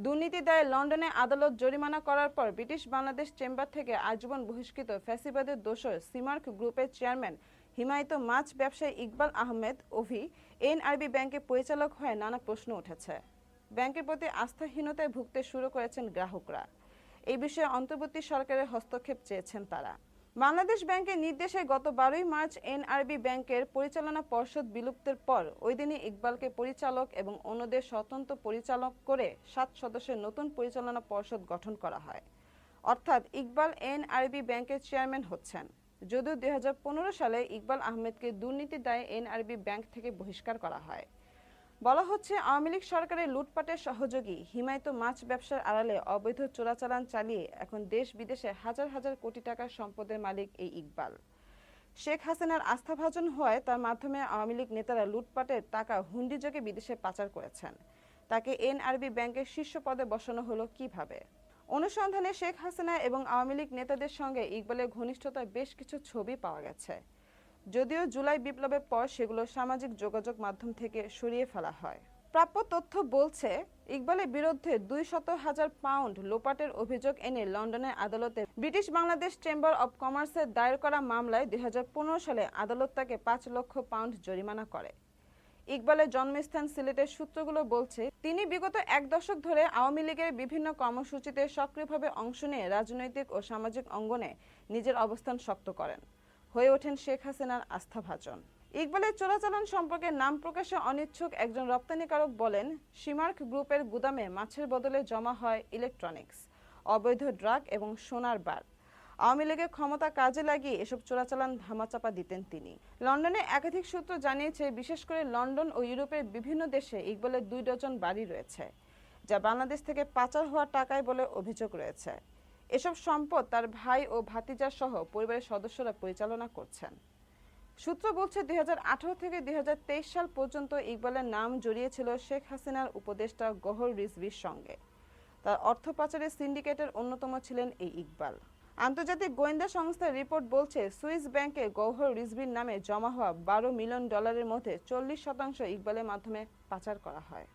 দুর্নীতি দায়ে লন্ডনে আদালত জরিমানা করার পর ব্রিটিশ বাংলাদেশ চেম্বার থেকে আজীবন বহিষ্কৃত ফ্যাসিবাদের দোসর সিমার্ক গ্রুপের চেয়ারম্যান হিমায়িত মাছ ব্যবসায়ী ইকবাল আহমেদ অভি এনআরবি ব্যাংকের পরিচালক হয়ে নানা প্রশ্ন উঠেছে। ব্যাংকের প্রতি আস্থাহীনতায় ভুগতে শুরু করেছেন গ্রাহকরা। এই বিষয়ে অন্তর্বর্তী সরকারের হস্তক্ষেপ চেয়েছেন তারা। বাংলাদেশ ব্যাংকের নির্দেশে গত 12 মার্চ এনআরবি ব্যাংকের পরিচালনা পর্ষদ বিলুপ্তের পর ওই দিনই ইকবালকে পরিচালক এবং অন্যদের স্বতন্ত্র পরিচালক করে 7 সদস্যের নতুন পরিচালনা পর্ষদ গঠন করা হয়। অর্থাৎ ইকবাল এনআরবি ব্যাংকের চেয়ারম্যান হচ্ছেন। যদিও 2015 সালে ইকবাল আহমেদকে দুর্নীতির দায়ে এনআরবি ব্যাংক থেকে বহিষ্কার করা হয়। বলা হচ্ছে, আওয়ামী লীগ সরকারের লুটপাটের সহযোগী হিমায়িত মাছ ব্যবসার আড়ালে অবৈধ চোরাচালান চালিয়ে এখন দেশ বিদেশে হাজার হাজার কোটি টাকার সম্পদের মালিক এই ইকবাল। শেখ হাসিনার আস্থাভাজন হওয়ায় তার মাধ্যমে আওয়ামী লীগ নেতারা লুটপাটের টাকা হুন্ডিযোগে বিদেশে পাচার করেছেন। তাকে এনআরবি ব্যাংকের শীর্ষ পদে বসানো হলো কিভাবে? অনুসন্ধানে শেখ হাসিনা এবং আওয়ামী লীগ নেতাদের সঙ্গে ইকবালের ঘনিষ্ঠতার বেশ কিছু ছবি পাওয়া গেছে। যদিও জুলাই বিপ্লবের পর সেগুলো সামাজিক যোগাযোগ মাধ্যম থেকে সরিয়ে ফেলা হয়। প্রাপ্য তথ্য বলছে, ইকবালের বিরুদ্ধে 200,000 পাউন্ড লোপাটের অভিযোগ এনে লন্ডনের আদালতে ব্রিটিশ বাংলাদেশ চেম্বার অব কমার্সের দায়ের করা মামলায় 2015 সালে আদালত তাকে 5 লক্ষ পাউন্ড জরিমানা করে। ইকবালের জন্মস্থান সিলেটের সূত্রগুলো বলছে, তিনি বিগত 1 দশক ধরে আওয়ামী লীগের বিভিন্ন কর্মসূচিতে সক্রিয়ভাবে অংশ নিয়ে রাজনৈতিক ও সামাজিক অঙ্গনে নিজের অবস্থান শক্ত করেন, হয়ে ওঠেন শেখ হাসিনার আস্থাভাজন। ইকবালের চোরাচালান সম্পর্কে নাম প্রকাশে অনিচ্ছুক একজন রপ্তানিকারক বলেন, সিমার্ক গ্রুপের গুদামে মাছের বদলে জমা হয় ইলেকট্রনিক্স, অবৈধ ড্রাগ এবং সোনার বার। আওয়ামী লীগের ক্ষমতা কাজে লাগিয়ে এসব চোরাচালান ধামাচাপা দিতেন তিনি। লন্ডনে একাধিক সূত্র জানিয়েছে, বিশেষ করে লন্ডন ও ইউরোপের বিভিন্ন দেশে ইকবালের 2 ডজন বাড়ি রয়েছে, যা বাংলাদেশ থেকে পাচার হওয়া টাকায় বলে অভিযোগ রয়েছে। এসব সম্পদ তার ভাই ও ভাতিজা সহ পরিবারের সদস্যরা পরিচালনা করছেন। সূত্র বলছে, 2018 থেকে 2023 সাল পর্যন্ত ইকবালের নাম জড়িয়েছিল শেখ হাসিনার উপদেষ্টা গওহর রিজভীর সঙ্গে। তার অর্থ পাচারের সিন্ডিকেটের অন্যতম ছিলেন এই ইকবাল। আন্তর্জাতিক গোয়েন্দা সংস্থার রিপোর্ট বলছে, সুইস ব্যাংকে গওহর রিজভীর নামে জমা হওয়া $12 মিলিয়ন মধ্যে 40% ইকবালের মাধ্যমে পাচার করা হয়।